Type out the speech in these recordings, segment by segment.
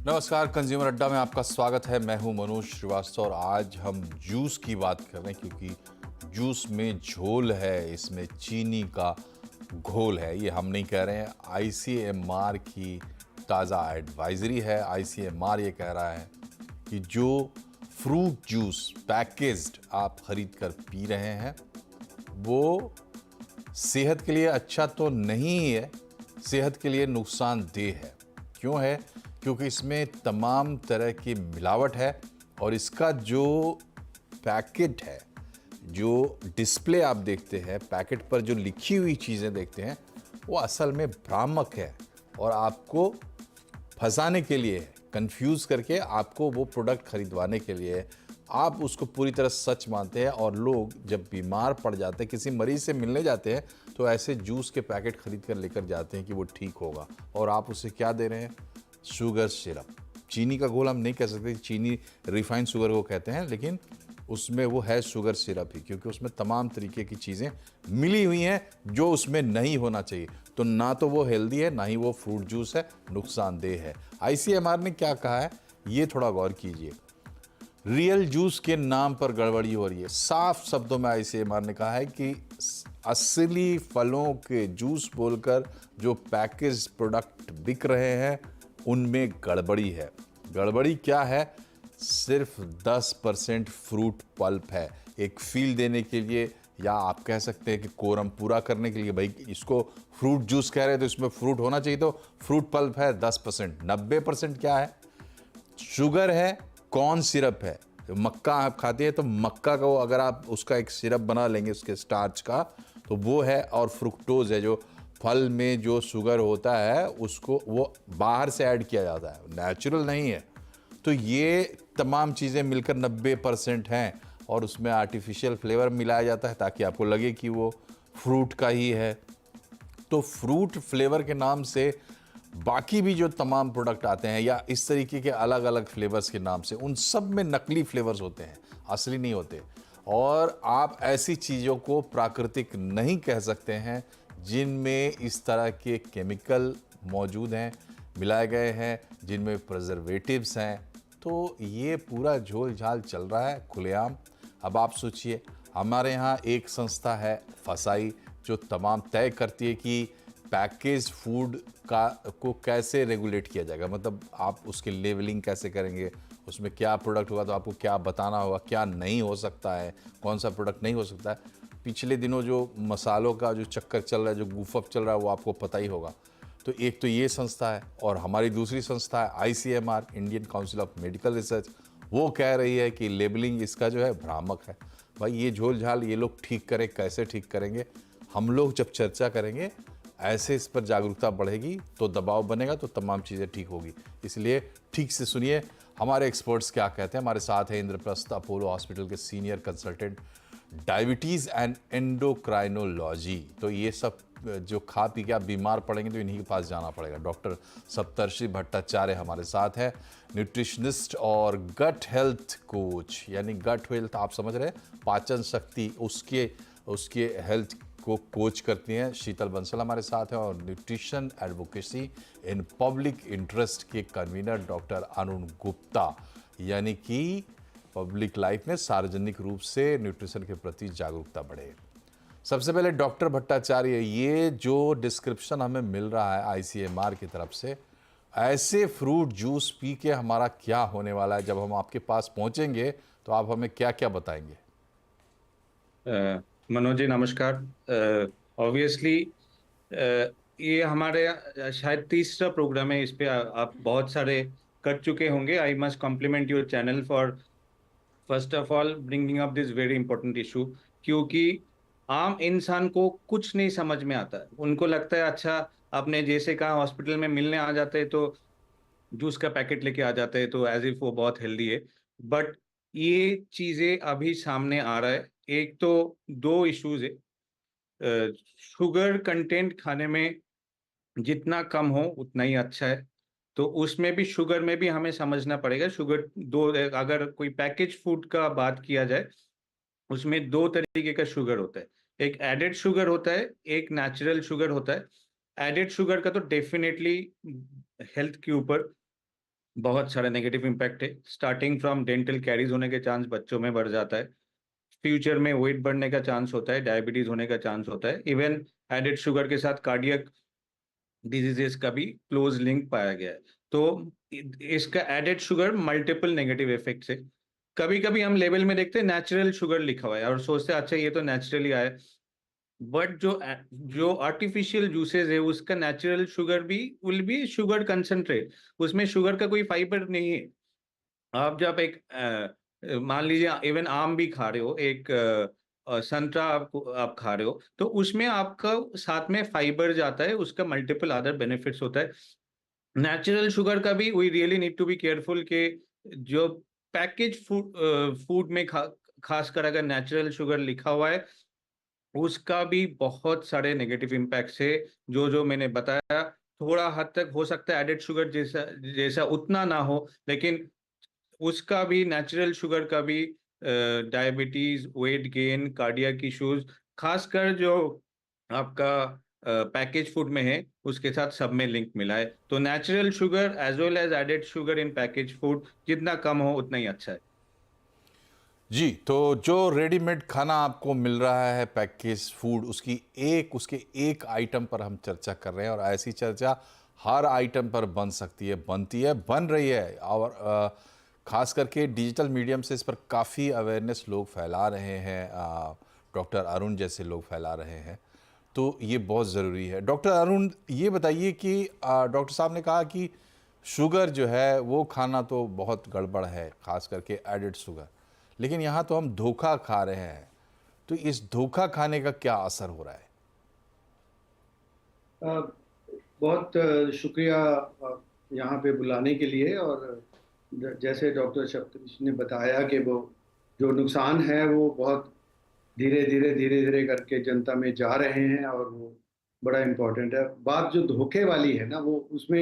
नमस्कार, कंज्यूमर अड्डा में आपका स्वागत है। मैं हूं मनोज श्रीवास्तव और आज हम जूस की बात कर रहे हैं क्योंकि जूस में झोल है, इसमें चीनी का घोल है। ये हम नहीं कह रहे हैं, आईसीएमआर की ताज़ा एडवाइजरी है। आईसीएमआर ये कह रहा है कि जो फ्रूट जूस पैकेज्ड आप खरीद कर पी रहे हैं वो सेहत के लिए अच्छा तो नहीं है, सेहत के लिए नुकसानदेह है। क्यों है? क्योंकि इसमें तमाम तरह की मिलावट है और इसका जो पैकेट है, जो डिस्प्ले आप देखते हैं, पैकेट पर जो लिखी हुई चीज़ें देखते हैं, वो असल में भ्रामक है और आपको फंसाने के लिए है, कंफ्यूज करके आपको वो प्रोडक्ट खरीदवाने के लिए है। आप उसको पूरी तरह सच मानते हैं और लोग जब बीमार पड़ जाते हैं, किसी मरीज से मिलने जाते हैं, तो ऐसे जूस के पैकेट खरीद कर लेकर जाते हैं कि वो ठीक होगा और आप उसे क्या दे रहे हैं? Sugar syrup. चीनी का घोल हम नहीं कह सकते, चीनी रिफाइंड शुगर को कहते हैं, लेकिन उसमें वो है शुगर सिरप ही, क्योंकि उसमें तमाम तरीके की चीज़ें मिली हुई हैं जो उसमें नहीं होना चाहिए। तो ना तो वो हेल्दी है, ना ही वो फ्रूट जूस है, नुकसानदेह है। आईसीएमआर ने क्या कहा है, ये थोड़ा गौर कीजिए। रियल जूस के नाम पर गड़बड़ी हो रही है। साफ शब्दों में आईसीएमआर ने कहा है कि असली फलों के जूस बोलकर जो पैकेज प्रोडक्ट बिक रहे हैं उनमें गड़बड़ी है। गड़बड़ी क्या है? सिर्फ 10% फ्रूट पल्प है। एक फील देने के लिए, या आप कह सकते हैं कि कोरम पूरा करने के लिए, भाई इसको फ्रूट जूस कह रहे हैं तो इसमें फ्रूट होना चाहिए, तो फ्रूट पल्प है 10%। 90% क्या है? शुगर है, कॉर्न सिरप है। मक्का आप खाते हैं तो मक्का को अगर आप उसका एक सिरप बना लेंगे उसके स्टार्च का, तो वो है। और फ्रुक्टोज है, जो फल में जो शुगर होता है उसको वो बाहर से ऐड किया जाता है, नेचुरल नहीं है। तो ये तमाम चीज़ें मिलकर 90% हैं और उसमें आर्टिफिशियल फ्लेवर मिलाया जाता है ताकि आपको लगे कि वो फ्रूट का ही है। तो फ्रूट फ्लेवर के नाम से बाकी भी जो तमाम प्रोडक्ट आते हैं या इस तरीके के अलग अलग फ्लेवर्स के नाम से, उन सब में नकली फ्लेवर्स होते हैं, असली नहीं होते। और आप ऐसी चीज़ों को प्राकृतिक नहीं कह सकते हैं जिनमें इस तरह के केमिकल मौजूद हैं, मिलाए गए हैं, जिनमें प्रिजर्वेटिव्स हैं। तो ये पूरा झोल झाल चल रहा है खुलेआम। अब आप सोचिए, हमारे यहाँ एक संस्था है फसाई, जो तमाम तय करती है कि पैकेज फूड का को कैसे रेगुलेट किया जाएगा। मतलब आप उसकी लेवलिंग कैसे करेंगे, उसमें क्या प्रोडक्ट होगा तो आपको क्या बताना होगा, क्या नहीं हो सकता है, कौन सा प्रोडक्ट नहीं हो सकता है। पिछले दिनों जो मसालों का जो चक्कर चल रहा है, जो गूफअप चल रहा है, वो आपको पता ही होगा। तो एक तो ये संस्था है और हमारी दूसरी संस्था है ICMR, Indian council of medical research. वो कह रही है कि लेबलिंग इसका जो है भ्रामक है। भाई ये झोल झाल ये लोग ठीक करें, कैसे ठीक करेंगे? हम लोग जब चर्चा करेंगे, ऐसे इस पर जागरूकता बढ़ेगी तो दबाव बनेगा, तो तमाम चीज़ें ठीक होगी। इसलिए ठीक से सुनिए हमारे एक्सपर्ट्स क्या कहते हैं। हमारे साथ हैं इंद्रप्रस्थ अपोलो हॉस्पिटल के senior consultant diabetes and endocrinology. तो ये सब जो खा पी के आप बीमार पड़ेंगे तो इन्हीं के पास जाना पड़ेगा। डॉक्टर सप्तर्षि भट्टाचार्य हमारे साथ है, न्यूट्रिशनिस्ट और गट हेल्थ कोच। यानी गट हेल्थ आप समझ रहे हैं, पाचन शक्ति, उसके हेल्थ को कोच करती हैं शीतल बंसल हमारे साथ हैं। और nutrition advocacy in public interest के कन्वीनर डॉक्टर अरुण गुप्ता, यानी कि पब्लिक लाइफ में सार्वजनिक रूप से न्यूट्रिशन के प्रति जागरूकता बढ़े। सबसे पहले डॉक्टर भट्टाचार्य, ये जो डिस्क्रिप्शन हमें मिल रहा है आईसीएमआर की तरफ से, ऐसे फ्रूट जूस पी के हमारा क्या होने वाला है? जब हम आपके पास पहुंचेंगे तो आप हमें क्या क्या बताएंगे? मनोज जी नमस्कार। ऑब्वियसली ये हमारे शायद तीसरा प्रोग्राम है। इस पे आप बहुत सारे कर चुके होंगे। I must compliment your channel for first of all bringing up this very important issue, क्योंकि आम इंसान को कुछ नहीं समझ में आता है। उनको लगता है अच्छा, आपने जैसे कहा हॉस्पिटल में मिलने आ जाते हैं तो जूस का पैकेट लेके आ जाते हैं, तो एज इफ वो बहुत हेल्दी है। बट ये चीजें अभी सामने आ रहा है। एक तो दो इश्यूज है। शुगर कंटेंट खाने में जितना कम हो उतना ही अच्छा है। तो उसमें भी शुगर में भी हमें समझना पड़ेगा। शुगर दो, अगर कोई पैकेज फूड का बात किया जाए, उसमें दो तरीके का शुगर होता है। एक एडेड शुगर होता है, एक नेचुरल शुगर होता है। एडेड शुगर का तो डेफिनेटली हेल्थ के ऊपर बहुत सारे नेगेटिव इम्पैक्ट है। स्टार्टिंग फ्रॉम डेंटल कैरीज होने के चांस बच्चों में बढ़ जाता है, फ्यूचर में वेट बढ़ने का चांस होता है, डायबिटीज होने का चांस होता है, इवन एडेड शुगर के साथ कार्डियक डिजीजेस का भी क्लोज लिंक पाया गया है। तो इसका added sugar multiple negative effects है। कभी कभी हम लेबल में देखते हैं नेचुरल शुगर लिखा हुआ है और सोचते हैं अच्छा ये तो नेचुरली आया, बट जो जो आर्टिफिशियल जूसेस है उसका नेचुरल शुगर भी विल बी शुगर कंसंट्रेट, उसमें शुगर का कोई फाइबर नहीं है। आप जब एक मान लीजिए इवन आम भी खा रहे हो, एक संतरा आप खा रहे हो, तो उसमें आपका साथ में फाइबर जाता है, उसका मल्टीपल अदर बेनिफिट्स होता है। नेचुरल शुगर का भी we really need to be careful कि जो पैकेज फूड में खासकर अगर नेचुरल शुगर लिखा हुआ है उसका भी बहुत सारे नेगेटिव इम्पैक्ट्स है। जो जो मैंने बताया, थोड़ा हद तक हो सकता है एडेड शुगर जैसा जैसा उतना ना हो, लेकिन उसका भी नेचुरल शुगर का भी diabetes, weight gain, cardiac issues, खासकर जो आपका पैकेज फूड में है उसके साथ सब में लिंक मिला है। तो natural sugar as well as added sugar in package food जितना कम हो उतना ही अच्छा है। जी, तो जो रेडीमेड खाना आपको मिल रहा है पैकेज फूड, उसके एक आइटम पर हम चर्चा कर रहे हैं और ऐसी चर्चा हर आइटम पर बन सकती है, बनती है, बन रही है और ख़ास करके डिजिटल मीडियम से इस पर काफ़ी अवेयरनेस लोग फैला रहे हैं। डॉक्टर अरुण जैसे लोग फैला रहे हैं, तो ये बहुत ज़रूरी है। डॉक्टर अरुण, ये बताइए कि डॉक्टर साहब ने कहा कि शुगर जो है वो खाना तो बहुत गड़बड़ है, ख़ास करके एडेड शुगर, लेकिन यहाँ तो हम धोखा खा रहे हैं, तो इस धोखा खाने का क्या असर हो रहा है? अ, बहुत शुक्रिया यहाँ पे बुलाने के लिए। और जैसे डॉक्टर सप्तऋषि ने बताया कि वो जो नुकसान है वो बहुत धीरे धीरे करके जनता में जा रहे हैं और वो बड़ा इम्पोर्टेंट है। बात जो धोखे वाली है ना, वो उसमें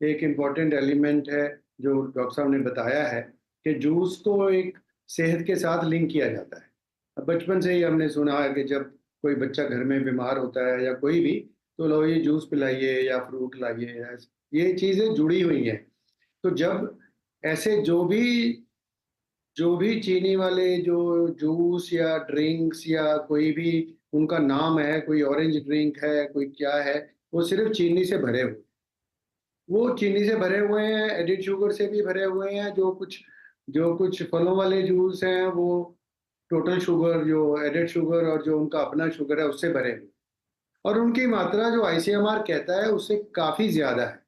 एक इम्पोर्टेंट एलिमेंट है जो डॉक्टर साहब ने बताया है कि जूस को एक सेहत के साथ लिंक किया जाता है। अब बचपन से ही हमने सुना है कि जब कोई बच्चा घर में बीमार होता है या कोई भी, तो लो ये जूस पिलाइए या फ्रूट लाइए, ये चीज़ें जुड़ी हुई हैं। तो जब ऐसे जो भी चीनी वाले जो जूस या ड्रिंक्स या कोई भी उनका नाम है, कोई ऑरेंज ड्रिंक है, कोई क्या है, वो सिर्फ चीनी से भरे हुए, वो चीनी से भरे हुए हैं, एडिड शुगर से भी भरे हुए हैं। जो कुछ फलों वाले जूस हैं वो टोटल शुगर, जो एडेड शुगर और जो उनका अपना शुगर है उससे भरे हुए, और उनकी मात्रा जो आईसीएमआर कहता है उससे काफ़ी ज़्यादा है।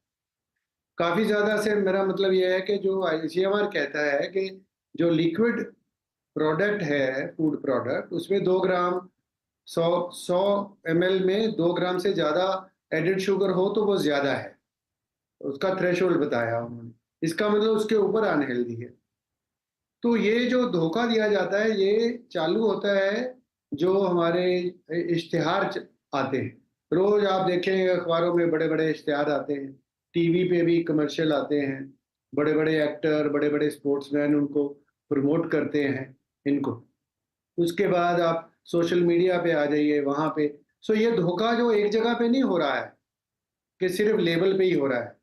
काफ़ी ज़्यादा से मेरा मतलब ये है कि जो आईसीएमआर कहता है कि जो लिक्विड प्रोडक्ट है, फूड प्रोडक्ट, उसमें 2 ग्राम 100 एमएल में 2 ग्राम से ज़्यादा एडेड शुगर हो तो वो ज़्यादा है। उसका थ्रेशोल्ड बताया उन्होंने। इसका मतलब उसके ऊपर अनहेल्दी है। तो ये जो धोखा दिया जाता है ये चालू होता है जो हमारे इश्तिहार आते हैं। रोज आप देखेंगे अखबारों में बड़े-बड़े इश्तिहार आते हैं, टीवी पे भी कमर्शियल आते हैं, बड़े-बड़े एक्टर, बड़े-बड़े स्पोर्ट्समैन उनको प्रमोट करते हैं इनको। उसके बाद आप सोशल मीडिया पे आ जाइए, वहाँ पे सो ये धोखा जो एक जगह पे नहीं हो रहा है कि सिर्फ लेबल पे ही हो रहा है।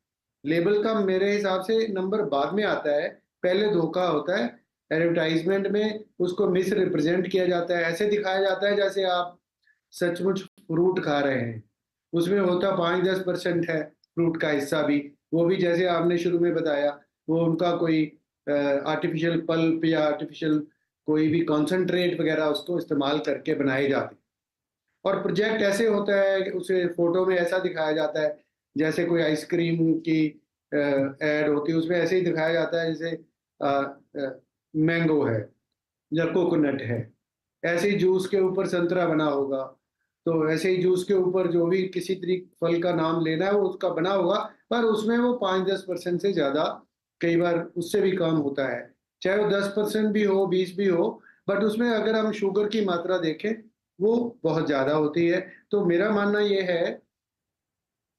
लेबल का मेरे हिसाब से नंबर बाद में आता है, पहले धोखा होता है। एडवर्टाइज़मेंट में उसको मिस रिप्रेज़ेंट किया जाता है, ऐसे दिखाया जाता है जैसे आप सचमुच फ्रूट खा रहे हैं। उसमें होता 5-10% है फ्रूट का हिस्सा भी, वो भी जैसे आपने शुरू में बताया, वो उनका कोई आर्टिफ़िशियल पल्प या आर्टिफ़िशियल कोई भी कॉन्सन्ट्रेट वग़ैरह उसको इस्तेमाल करके बनाए जाते हैं। और प्रोजेक्ट ऐसे होता है कि उसे फ़ोटो में ऐसा दिखाया जाता है, जैसे कोई आइसक्रीम की ऐड होती है, उसमें ऐसे ही दिखाया जाता है जैसे मैंगो है या कोकोनट है। ऐसे ही जूस के ऊपर संतरा बना होगा, तो ऐसे ही जूस के ऊपर जो भी किसी फल का नाम लेना है वो उसका बना होगा, पर उसमें वो 5-10% से ज़्यादा, कई बार उससे भी कम होता है। चाहे वो 10% भी हो, 20 भी हो, बट उसमें अगर हम शुगर की मात्रा देखें, वो बहुत ज़्यादा होती है। तो मेरा मानना ये है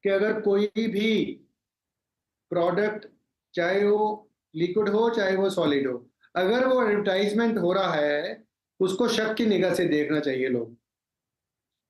कि अगर कोई भी प्रोडक्ट, चाहे वो लिक्विड हो, चाहे वो सॉलिड हो, अगर वो एडवर्टाइज़मेंट हो रहा है, उसको शक की निगाह से देखना चाहिए लोग।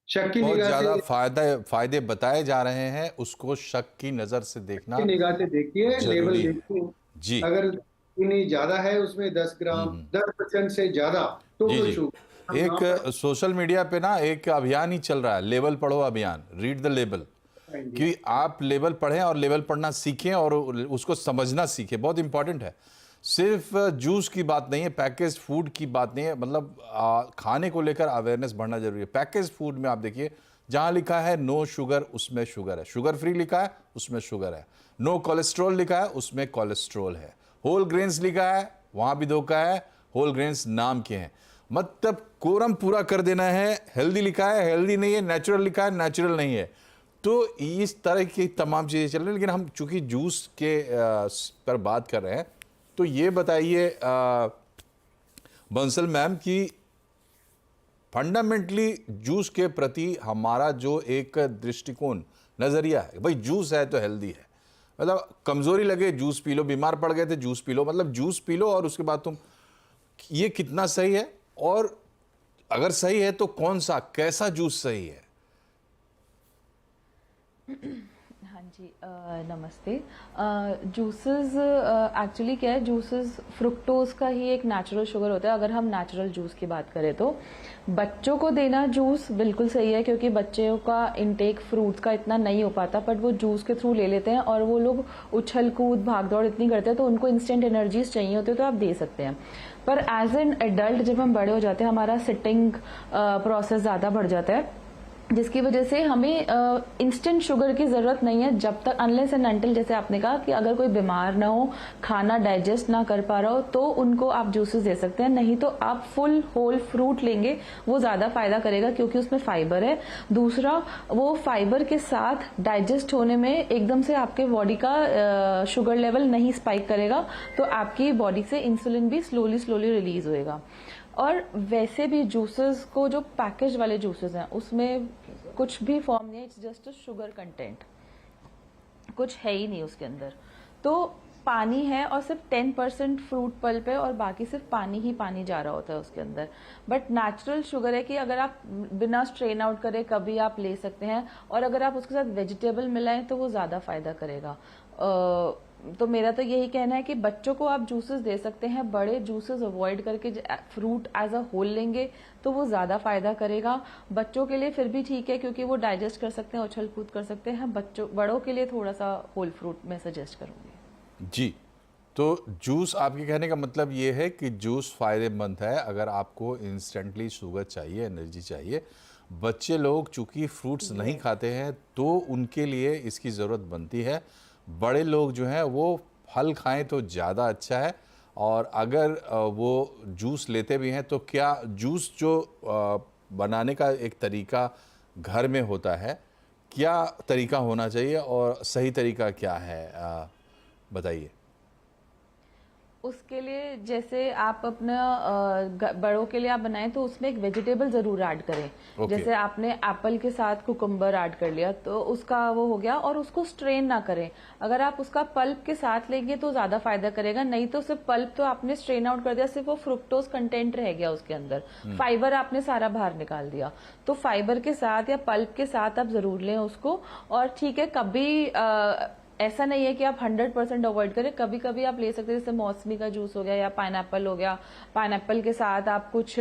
शक की बहुत निगाह से ज़्यादा फ़ायदे बताए जा रहे हैं, उसको शक की नज़र से देखना देखिए, लेबल ज़रूरी है। देखिए। जी अगर चीनी ज्यादा है उसमें 10 ग्राम 10% से ज्यादा तो जी वो जी। शुगर हम एक ना सोशल मीडिया पे ना एक अभियान ही चल रहा है, लेबल पढ़ो अभियान, रीड द लेबल, पाएंगे। कि आप लेबल पढ़ें और लेबल पढ़ना सीखें और उसको समझना सीखें, बहुत इंपॉर्टेंट है। सिर्फ जूस की बात नहीं है, पैकेज फूड की बात नहीं है, मतलब खाने को लेकर अवेयरनेस बढ़ना जरूरी है। पैकेज फूड में आप देखिए, जहां लिखा है नो शुगर उसमें शुगर है, शुगर फ्री लिखा है उसमें शुगर है, नो कोलेस्ट्रॉल लिखा है उसमें कोलेस्ट्रॉल है, होल ग्रेन्स लिखा है वहां भी धोखा है, होल ग्रेन्स नाम के हैं। मतलब कोरम पूरा कर देना है, हेल्दी लिखा है हेल्दी नहीं है, नेचुरल लिखा है नेचुरल नहीं है। तो इस तरह की तमाम चीज़ें चल रही हैं। लेकिन हम चूंकि जूस के पर बात कर रहे हैं, तो ये बताइए बंसल मैम कि फंडामेंटली जूस के प्रति हमारा जो एक दृष्टिकोण नज़रिया है, भाई जूस है तो हेल्दी है, मतलब कमज़ोरी लगे जूस पी लो, बीमार पड़ गए थे जूस पी लो, मतलब जूस पी लो और उसके बाद तुम, ये कितना सही है? और अगर सही है तो कौन सा कैसा जूस सही है? हाँ जी, नमस्ते। जूसेस एक्चुअली क्या है, जूसेस फ्रुक्टोज का ही एक नेचुरल शुगर होता है। अगर हम नेचुरल जूस की बात करें तो बच्चों को देना जूस बिल्कुल सही है, क्योंकि बच्चों का इनटेक फ्रूट्स का इतना नहीं हो पाता, बट वो जूस के थ्रू ले लेते हैं और वो लोग उछल कूद भाग दौड़ इतनी करते हैं तो उनको इंस्टेंट एनर्जीज चाहिए होती है, तो आप दे सकते हैं। पर एज एन एडल्ट जब हम बड़े हो जाते हैं, हमारा सिटिंग प्रोसेस ज़्यादा बढ़ जाता है, जिसकी वजह से हमें इंस्टेंट शुगर की ज़रूरत नहीं है, जब तक अनलेस एंड अनटिल, जैसे आपने कहा कि अगर कोई बीमार ना हो, खाना डाइजेस्ट ना कर पा रहा हो, तो उनको आप जूसेस दे सकते हैं। नहीं तो आप फुल होल फ्रूट लेंगे, वो ज़्यादा फायदा करेगा क्योंकि उसमें फाइबर है। दूसरा, वो फाइबर के साथ डाइजेस्ट होने में एकदम से आपके बॉडी का शुगर लेवल नहीं स्पाइक करेगा, तो आपकी बॉडी से इंसुलिन भी स्लोली स्लोली रिलीज होएगा। और वैसे भी जूसेस को, जो पैकेज वाले जूसेस हैं, उसमें कुछ भी फॉर्म नहीं है, it's just a sugar content, कुछ है ही नहीं उसके अंदर। तो पानी है और सिर्फ 10% फ्रूट पल्प है और बाकी सिर्फ पानी ही पानी जा रहा होता है उसके अंदर। बट नेचुरल शुगर है कि अगर आप बिना स्ट्रेन आउट करे कभी आप ले सकते हैं, और अगर आप उसके साथ वेजिटेबल मिलाएं तो वो ज़्यादा फायदा करेगा। तो मेरा तो यही कहना है कि बच्चों को आप जूसेस दे सकते हैं, बड़े जूसेस अवॉइड करके फ्रूट एज अ होल लेंगे तो वो ज़्यादा फायदा करेगा। बच्चों के लिए फिर भी ठीक है क्योंकि वो डाइजेस्ट कर सकते हैं, उछल कूद कर सकते हैं। बड़ों के लिए थोड़ा सा होल फ्रूट मैं सजेस्ट करूँगी। जी, तो जूस, आपके कहने का मतलब ये है कि जूस फ़ायदेमंद है अगर आपको इंस्टेंटली शुगर चाहिए, एनर्जी चाहिए। बच्चे लोग चूँकि फ्रूट्स नहीं खाते हैं तो उनके लिए इसकी ज़रूरत बनती है। बड़े लोग जो हैं वो फल खाएं तो ज़्यादा अच्छा है। और अगर वो जूस लेते भी हैं तो क्या जूस जो बनाने का एक तरीका घर में होता है, क्या तरीका होना चाहिए और सही तरीका क्या है, बताइए। उसके लिए जैसे आप अपना बड़ों के लिए आप बनाएं तो उसमें एक वेजिटेबल जरूर ऐड करें। Okay. जैसे आपने एप्पल के साथ कुकुम्बर ऐड कर लिया तो उसका वो हो गया, और उसको स्ट्रेन ना करें। अगर आप उसका पल्प के साथ लेंगे तो ज्यादा फायदा करेगा, नहीं तो सिर्फ पल्प तो आपने स्ट्रेन आउट कर दिया, सिर्फ वो फ्रुक्टोज कंटेंट रह गया उसके अंदर, फाइबर आपने सारा बाहर निकाल दिया। तो फाइबर के साथ या पल्प के साथ आप जरूर लें उसको। और ठीक है, कभी ऐसा नहीं है कि आप 100% अवॉइड करें, कभी कभी आप ले सकते हैं, जैसे मौसमी का जूस हो गया या पाइनएप्पल हो गया। पाइनएप्पल के साथ आप कुछ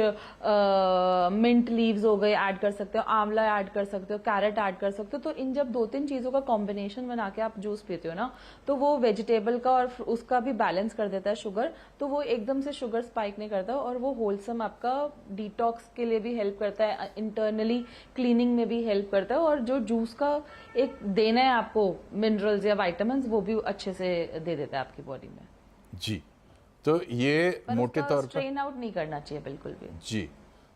मिंट लीव्स हो गए ऐड कर सकते हो, आंवला ऐड कर सकते हो, कैरेट ऐड कर सकते हो। तो इन जब 2-3 चीजों का कॉम्बिनेशन बना के आप जूस पीते हो ना, तो वो वेजिटेबल का और उसका भी बैलेंस कर देता है शुगर, तो वो एकदम से शुगर स्पाइक नहीं करता, और वो होलसम आपका डिटॉक्स के लिए भी हेल्प करता है, इंटरनली क्लीनिंग में भी हेल्प करता है। और जो जूस का एक देना है आपको मिनरल्स या विटामिन्स, वो भी अच्छे से दे देता है आपकी बॉडी में। जी, तो ये मोटे तौर पर स्ट्रेन आउट नहीं करना चाहिए बिल्कुल भी। जी,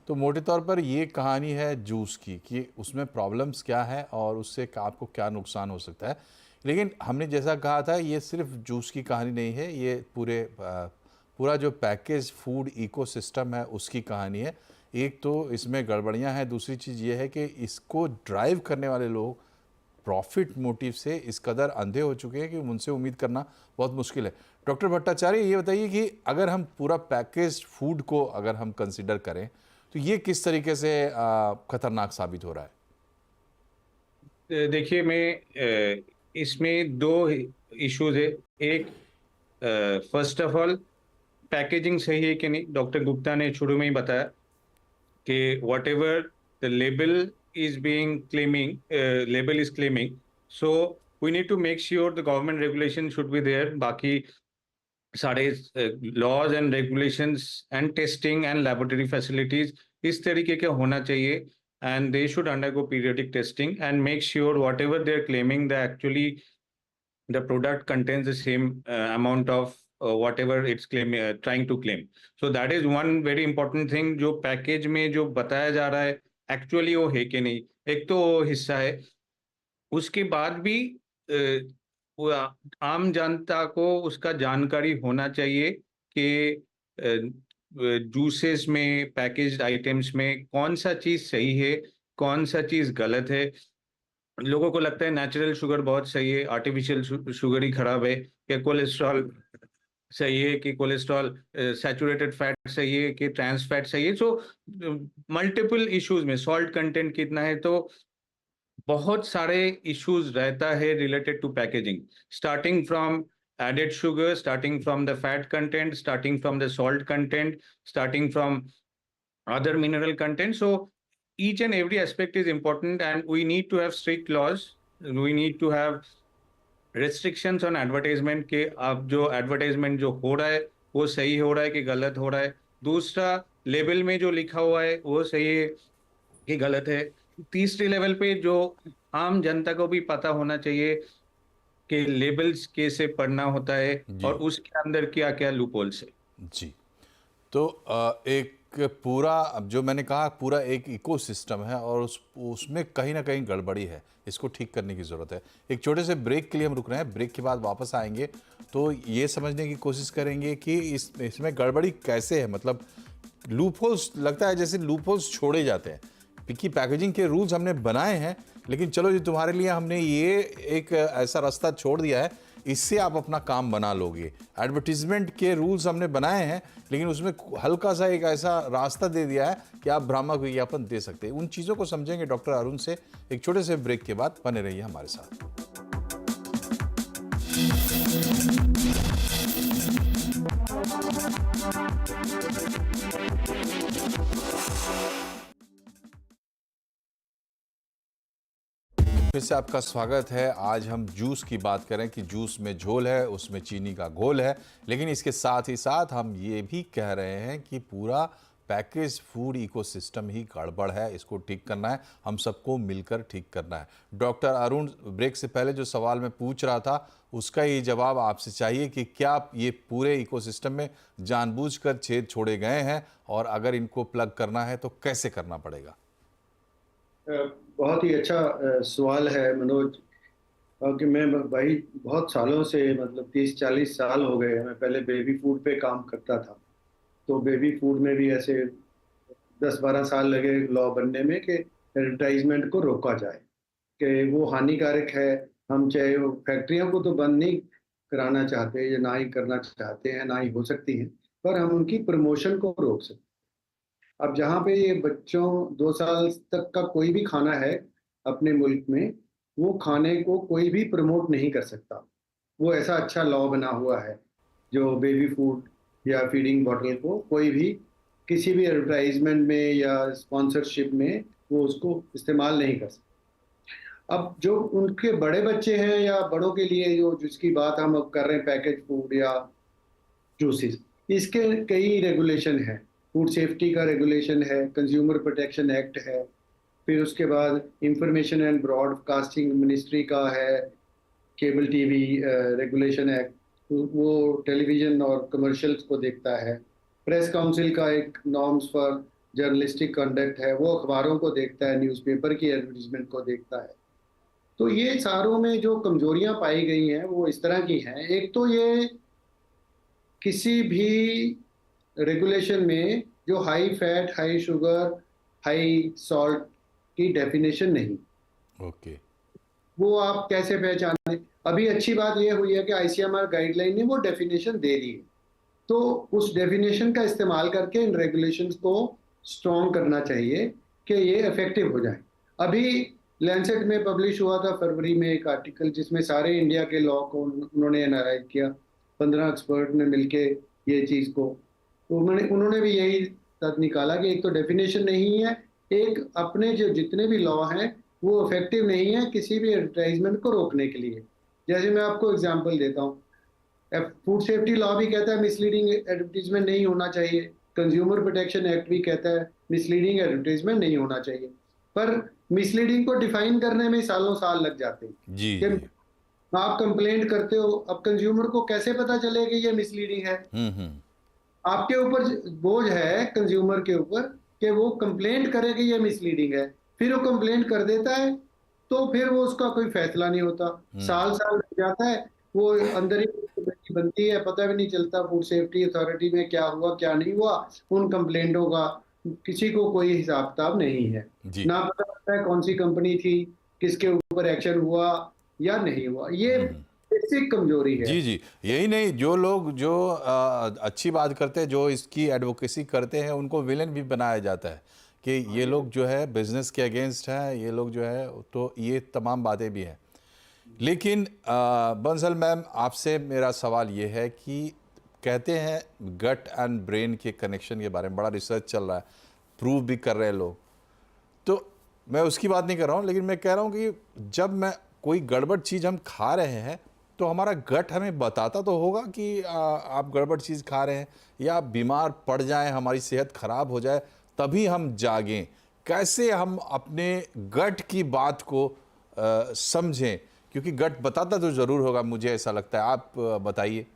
तो मोटे तौर पर ये कहानी है जूस की कि उसमें प्रॉब्लम्स क्या है और उससे आपको क्या नुकसान हो सकता है। लेकिन हमने जैसा कहा था, ये सिर्फ जूस की कहानी नहीं है, ये पूरा जो पैकेज फूड इकोसिस्टम है उसकी कहानी है। एक तो इसमें गड़बड़ियां हैं, दूसरी चीज़ ये है कि इसको ड्राइव करने वाले लोग प्रॉफिट मोटिव से इस कदर अंधे हो चुके हैं कि उनसे उम्मीद करना बहुत मुश्किल है। डॉक्टर भट्टाचार्य, ये बताइए कि अगर हम पूरा पैकेज फूड को अगर हम कंसिडर करें तो ये किस तरीके से खतरनाक साबित हो रहा है? देखिए, मैं इसमें दो इश्यूज है। एक, फर्स्ट ऑफ ऑल पैकेजिंग सही है कि नहीं। डॉक्टर गुप्ता ने शुरू में ही बताया कि whatever the label is being claiming, label is claiming, so we need to make sure the government regulation should be there. बाकी सारे laws and regulations and testing and laboratory facilities इस तरीके के होना चाहिए, and they should undergo periodic testing and make sure whatever they are claiming the actually the product contains the same amount of whatever it's trying to claim. So that is one very important thing जो package में जो बताया जा रहा है actually वो है कि नहीं, एक तो वो हिस्सा है। उसके बाद भी वो आम जनता को उसका जानकारी होना चाहिए कि जूसेस में, पैकेज्ड आइटम्स में कौन सा चीज़ सही है, कौन सा चीज़ गलत है। लोगों को लगता है नेचुरल शुगर बहुत सही है, आर्टिफिशियल शुगर ही खराब है, कि कोलेस्ट्रॉल सही है, कि कोलेस्ट्रॉल सैचुरेटेड फैट सही है, कि ट्रांस फैट सही है। सो मल्टीपल इश्यूज में सॉल्ट कंटेंट कितना है, तो बहुत सारे इश्यूज रहता है related to packaging, starting from added sugar, starting from the fat content, starting from the salt content, starting from other mineral content. So each and every aspect is important, and we need to have strict laws. We need to have restrictions on advertisement के आप जो advertisement जो हो रहा है वो सही हो रहा है कि गलत हो रहा है। दूसरा, लेबल में जो लिखा हुआ है वो सही है कि गलत है। तीसरे लेवल पे जो आम जनता को भी पता होना चाहिए कि लेबल्स कैसे पढ़ना होता है जी। और उसके अंदर क्या क्या लूपहोल्स है। जी, तो एक पूरा, अब जो मैंने कहा, पूरा एक इकोसिस्टम है और उसमें कहीं ना कहीं गड़बड़ी है, इसको ठीक करने की ज़रूरत है। एक छोटे से ब्रेक के लिए हम रुक रहे हैं, ब्रेक के बाद वापस आएंगे तो ये समझने की कोशिश करेंगे कि इसमें गड़बड़ी कैसे है। मतलब लूपहोल्स, लगता है जैसे लूपहोल्स छोड़े जाते हैं कि पैकेजिंग के रूल्स हमने बनाए हैं, लेकिन चलो जी तुम्हारे लिए हमने ये एक ऐसा रास्ता छोड़ दिया है, इससे आप अपना काम बना लोगे। एडवर्टीजमेंट के रूल्स हमने बनाए हैं, लेकिन उसमें हल्का सा एक ऐसा रास्ता दे दिया है कि आप भ्रामक विज्ञापन दे सकते हैं। उन चीज़ों को समझेंगे डॉक्टर अरुण से एक छोटे से ब्रेक के बाद। बने रहिए हमारे साथ। फिर से आपका स्वागत है। आज हम जूस की बात करें कि जूस में झोल है, उसमें चीनी का घोल है, लेकिन इसके साथ ही साथ हम ये भी कह रहे हैं कि पूरा पैकेज फूड इकोसिस्टम ही गड़बड़ है, इसको ठीक करना है, हम सबको मिलकर ठीक करना है। डॉक्टर अरुण, ब्रेक से पहले जो सवाल मैं पूछ रहा था उसका ये जवाब आपसे चाहिए कि क्या ये पूरे इकोसिस्टम में जानबूझकर छेद छोड़े गए हैं, और अगर इनको प्लग करना है तो कैसे करना पड़ेगा? बहुत ही अच्छा सवाल है मनोज, क्योंकि मैं भाई बहुत सालों से, मतलब 30-40 साल हो गए, मैं पहले बेबी फूड पे काम करता था। तो बेबी फूड में भी ऐसे 10-12 साल लगे लॉ बनने में कि एडवर्टाइजमेंट को रोका जाए, कि वो हानिकारक है। हम चाहे वो फैक्ट्रियों को तो बंद नहीं कराना चाहते या ना ही करना चाहते हैं, ना ही हो सकती हैं, पर हम उनकी प्रमोशन को रोक सकते हैं। अब जहाँ पे ये बच्चों 2 साल तक का कोई भी खाना है अपने मुल्क में, वो खाने को कोई भी प्रमोट नहीं कर सकता। वो ऐसा अच्छा लॉ बना हुआ है जो बेबी फूड या फीडिंग बॉटल को कोई भी किसी भी एडवर्टाइजमेंट में या स्पॉन्सरशिप में वो उसको इस्तेमाल नहीं कर सकता। अब जो उनके बड़े बच्चे हैं या बड़ों के लिए जो जिसकी बात हम अब कर रहे हैं, पैकेज फूड या जूसेस, इसके कई रेगुलेशन हैं। फूड सेफ्टी का रेगुलेशन है, कंज्यूमर प्रोटेक्शन एक्ट है, फिर उसके बाद इंफॉर्मेशन एंड ब्रॉडकास्टिंग मिनिस्ट्री का है, केबल टीवी रेगुलेशन एक्ट, वो टेलीविज़न और कमर्शियल्स को देखता है। प्रेस काउंसिल का एक नॉर्म्स फॉर जर्नलिस्टिक कंडक्ट है, वो अखबारों को देखता है, न्यूज़पेपर की एडवर्टीजमेंट को देखता है। तो ये सारों में जो कमजोरियां पाई गई हैं वो इस तरह की हैं। एक तो ये किसी भी रेगुलेशन में जो high fat, high sugar, high salt की डेफिनेशन नहीं। ओके। वो आप कैसे पहचाने? अभी अच्छी बात ये हुई है कि आईसीएमआर गाइडलाइन ने वो डेफिनेशन दे दी है, तो उस डेफिनेशन का इस्तेमाल करके इन रेगुलेशंस को स्ट्रॉन्ग करना चाहिए कि ये इफेक्टिव हो जाए। अभी लैंसेट में पब्लिश हुआ था फरवरी में एक आर्टिकल, जिसमें सारे इंडिया के लॉ को उन्होंने एनालाइज किया। 15 एक्सपर्ट ने मिलके ये चीज़ को, तो उन्होंने भी यही तथ्य निकाला कि एक तो डेफिनेशन नहीं है, एक अपने जो जितने भी लॉ हैं वो इफेक्टिव नहीं है किसी भी एडवर्टाइजमेंट को रोकने के लिए। जैसे मैं आपको एग्जांपल देता हूँ, फूड सेफ्टी लॉ भी कहता है मिसलीडिंग एडवर्टीजमेंट नहीं होना चाहिए, कंज्यूमर प्रोटेक्शन एक्ट भी कहता है मिसलीडिंग एडवर्टीजमेंट नहीं होना चाहिए, पर मिसलीडिंग को डिफाइन करने में सालों साल लग जाते हैं जी कि जी। आप कंप्लेंट करते हो, अब कंज्यूमर को कैसे पता चले कि ये मिसलीडिंग है? हम्म। आपके ऊपर बोझ है कंज्यूमर के ऊपर कि वो कंप्लेंट करे कि ये मिसलीडिंग है, फिर वो कंप्लेंट कर देता है तो फिर वो उसका कोई फैसला नहीं होता, साल साल लग जाता है, वो अंदर ही कमेटी बनती है, पता भी नहीं चलता फूड सेफ्टी अथॉरिटी में क्या हुआ क्या नहीं हुआ, उन कंप्लेंटों का किसी को कोई हिसाब किताब नहीं है, जी ना पता लगता है कौन सी कंपनी थी, किसके ऊपर एक्शन हुआ या नहीं हुआ। ये बेसिक कमजोरी है। जी जी। यही नहीं, जो लोग जो अच्छी बात करते हैं, जो इसकी एडवोकेसी करते हैं, उनको विलेन भी बनाया जाता है कि ये लोग जो है बिजनेस के अगेंस्ट हैं, ये लोग जो है, तो ये तमाम बातें भी हैं। लेकिन बंसल मैम, आपसे मेरा सवाल ये है कि कहते हैं गट एंड ब्रेन के कनेक्शन के बारे में बड़ा रिसर्च चल रहा है, प्रूव भी कर रहे हैं लोग, तो मैं उसकी बात नहीं कर रहा हूँ, लेकिन मैं कह रहा हूँ कि जब मैं कोई गड़बड़ चीज़ हम खा रहे हैं तो हमारा गट हमें बताता तो होगा कि आप गड़बड़ चीज़ खा रहे हैं, या आप बीमार पड़ जाएं, हमारी सेहत खराब हो जाए, तभी हम जागें। कैसे हम अपने गट की बात को समझें, क्योंकि गट बताता तो ज़रूर होगा, मुझे ऐसा लगता है। आप बताइए।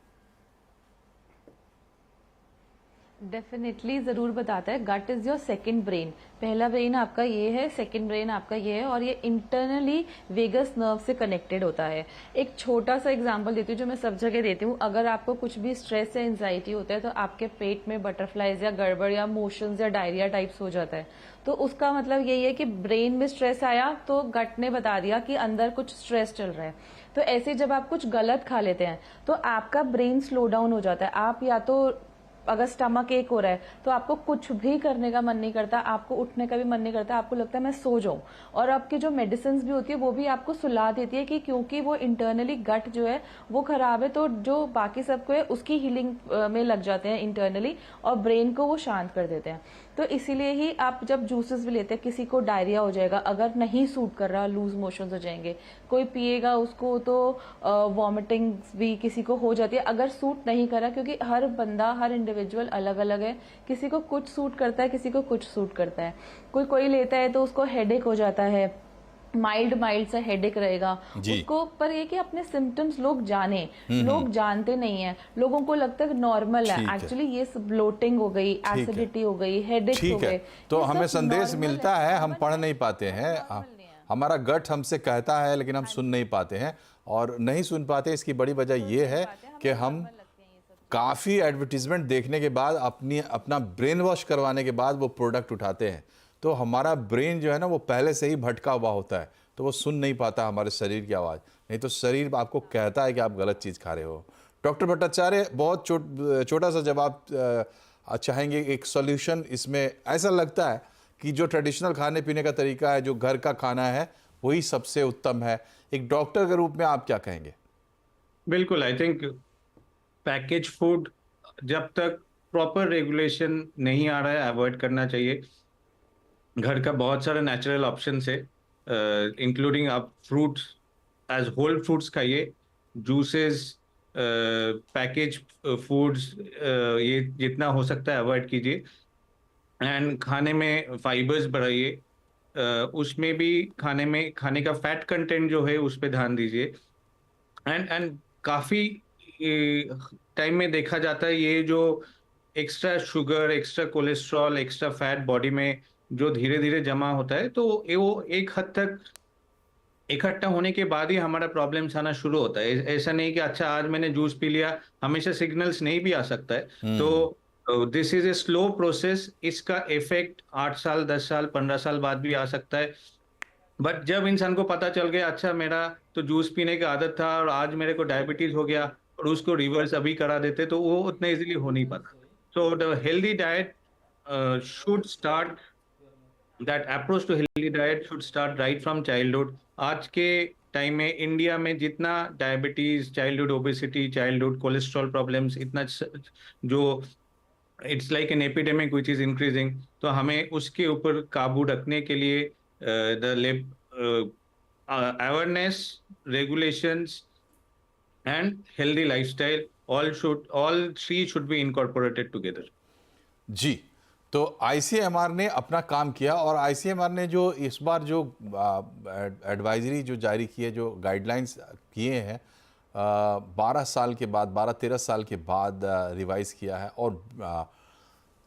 डेफिनेटली ज़रूर बताता है। Gut is your second brain. पहला ब्रेन आपका ये है, सेकंड ब्रेन आपका ये है, और ये इंटरनली वेगस नर्व से कनेक्टेड होता है। एक छोटा सा एग्जांपल देती हूँ जो मैं सब जगह देती हूँ। अगर आपको कुछ भी स्ट्रेस या एंजाइटी होता है तो आपके पेट में बटरफ्लाइज या गड़बड़ या मोशंस या डायरिया टाइप्स हो जाता है, तो उसका मतलब यही है कि ब्रेन में स्ट्रेस आया तो गट ने बता दिया कि अंदर कुछ स्ट्रेस चल रहा है। तो ऐसे जब आप कुछ गलत खा लेते हैं तो आपका ब्रेन स्लो डाउन हो जाता है। आप या तो अगर स्टमक एक हो रहा है तो आपको कुछ भी करने का मन नहीं करता, आपको उठने का भी मन नहीं करता, आपको लगता है मैं सो जाऊं। और आपकी जो मेडिसिन भी होती है वो भी आपको सुला देती है कि क्योंकि वो इंटरनली गट जो है वो खराब है, तो जो बाकी सबको है उसकी हीलिंग में लग जाते हैं इंटरनली, और ब्रेन को वो शांत कर देते हैं। तो इसीलिए ही आप जब जूसेस भी लेते हैं, किसी को डायरिया हो जाएगा, अगर नहीं सूट कर रहा, लूज मोशंस हो जाएंगे, कोई पिएगा उसको तो वॉमिटिंग भी किसी को हो जाती है, अगर सूट नहीं करा, क्योंकि हर बंदा, हर इंडिविजुअल अलग अलग है, किसी को कुछ सूट करता है, किसी को कुछ सूट करता है। कोई लेता है तो उसको हेडेक हो जाता है, माइल्ड सा हेडेक रहेगा उसको। पर ये कि अपने सिम्टम्स लोग जाने, लोग जानते नहीं है, लोगों को लगता है नॉर्मल है, एक्चुअली ये ब्लोटिंग हो गई, एसिडिटी हो गई, हेडेक हो गए। तो हमें संदेश मिलता है, हम पढ़ नहीं पाते हैं, हमारा गट हमसे कहता है लेकिन हम सुन नहीं पाते हैं, और नहीं सुन पाते इसकी बड़ी वजह ये है कि हम काफ़ी एडवर्टीजमेंट देखने के बाद, अपना ब्रेन वॉश करवाने के बाद वो प्रोडक्ट उठाते हैं, तो हमारा ब्रेन जो है ना वो पहले से ही भटका हुआ होता है, तो वो सुन नहीं पाता हमारे शरीर की आवाज़। नहीं तो शरीर आपको कहता है कि आप गलत चीज़ खा रहे हो। डॉक्टर भट्टाचार्य, बहुत छोटा सा जवाब चाहेंगे, एक सॉल्यूशन इसमें। ऐसा लगता है कि जो ट्रेडिशनल खाने पीने का तरीका है, जो घर का खाना है, वही सबसे उत्तम है। एक डॉक्टर के रूप में आप क्या कहेंगे? बिल्कुल, आई थिंक पैकेज फूड जब तक प्रॉपर रेगुलेशन नहीं आ रहा है अवॉइड करना चाहिए। घर का बहुत सारा नेचुरल ऑप्शन है, इंक्लूडिंग आप फ्रूट्स एज होल फ्रूट्स खाइए, जूसेस, पैकेज फूड्स, ये जितना हो सकता है अवॉइड कीजिए, एंड खाने में फाइबर्स बढ़ाइए। उसमें भी खाने का फैट कंटेंट जो है उस पर ध्यान दीजिए। एंड काफ़ी टाइम में देखा जाता है ये जो extra sugar, extra cholesterol, extra fat body में जो धीरे धीरे जमा होता है, तो वो एक हद तक इकट्ठा होने के बाद ही हमारा प्रॉब्लम्स आना शुरू होता है। ऐसा नहीं कि अच्छा आज मैंने जूस पी लिया, हमेशा सिग्नल्स नहीं भी आ सकता है। तो this is a slow process. इसका इफेक्ट 8 साल, 10 साल, 15 साल बाद भी आ सकता है। बट जब इंसान को पता चल गया अच्छा मेरा तो जूस पीने की आदत था और आज मेरे को डायबिटीज हो गया, और उसको रिवर्स अभी करा देते, तो वो उतना इजीली हो नहीं पाता। So the healthy diet should start, that approach to healthy diet should start right from childhood. आज के टाइम में इंडिया में जितना diabetes, childhood obesity, childhood cholesterol problems, इतना जो it's like an epidemic which is increasing, तो हमें उसके ऊपर काबू रखने के लिए the awareness, regulations and healthy lifestyle, all three should be incorporated together. जी, तो आईसीएमआर ने अपना काम किया और आईसीएमआर ने जो इस बार जो एडवाइजरी जो जारी की है, जो गाइडलाइंस किए हैं 12 साल के बाद, 12-13 साल के बाद रिवाइज किया है। और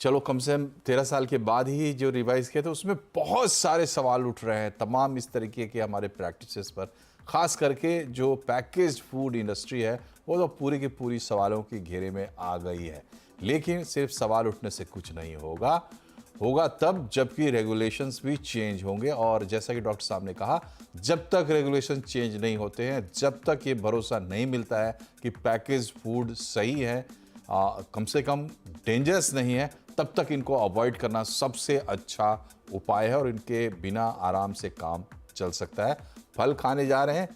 चलो कम से कम 13 साल के बाद ही जो रिवाइज किया था उसमें बहुत सारे सवाल उठ रहे हैं तमाम इस तरीके के हमारे प्रैक्टिसेस पर। ख़ास करके जो पैकेज्ड फूड इंडस्ट्री है वो तो पूरी की पूरी सवालों के घेरे में आ गई है। लेकिन सिर्फ सवाल उठने से कुछ नहीं होगा तब जबकि रेगुलेशंस भी चेंज होंगे। और जैसा कि डॉक्टर साहब ने कहा, जब तक रेगुलेशन चेंज नहीं होते हैं, जब तक ये भरोसा नहीं मिलता है कि पैकेज फूड सही है, कम से कम डेंजरस नहीं है, तब तक इनको अवॉइड करना सबसे अच्छा उपाय है और इनके बिना आराम से काम चल सकता है। फल खाने जा रहे हैं,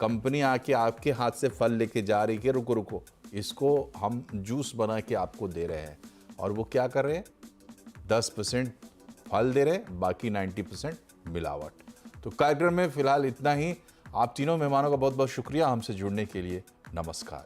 कंपनी आके आपके हाथ से फल लेके जा रही है, रुको इसको हम जूस बना के आपको दे रहे हैं, और वो क्या कर रहे हैं, 10% फल दे रहे हैं, बाकी 90% मिलावट। तो कार्यक्रम में फिलहाल इतना ही। आप तीनों मेहमानों का बहुत बहुत शुक्रिया हमसे जुड़ने के लिए। नमस्कार।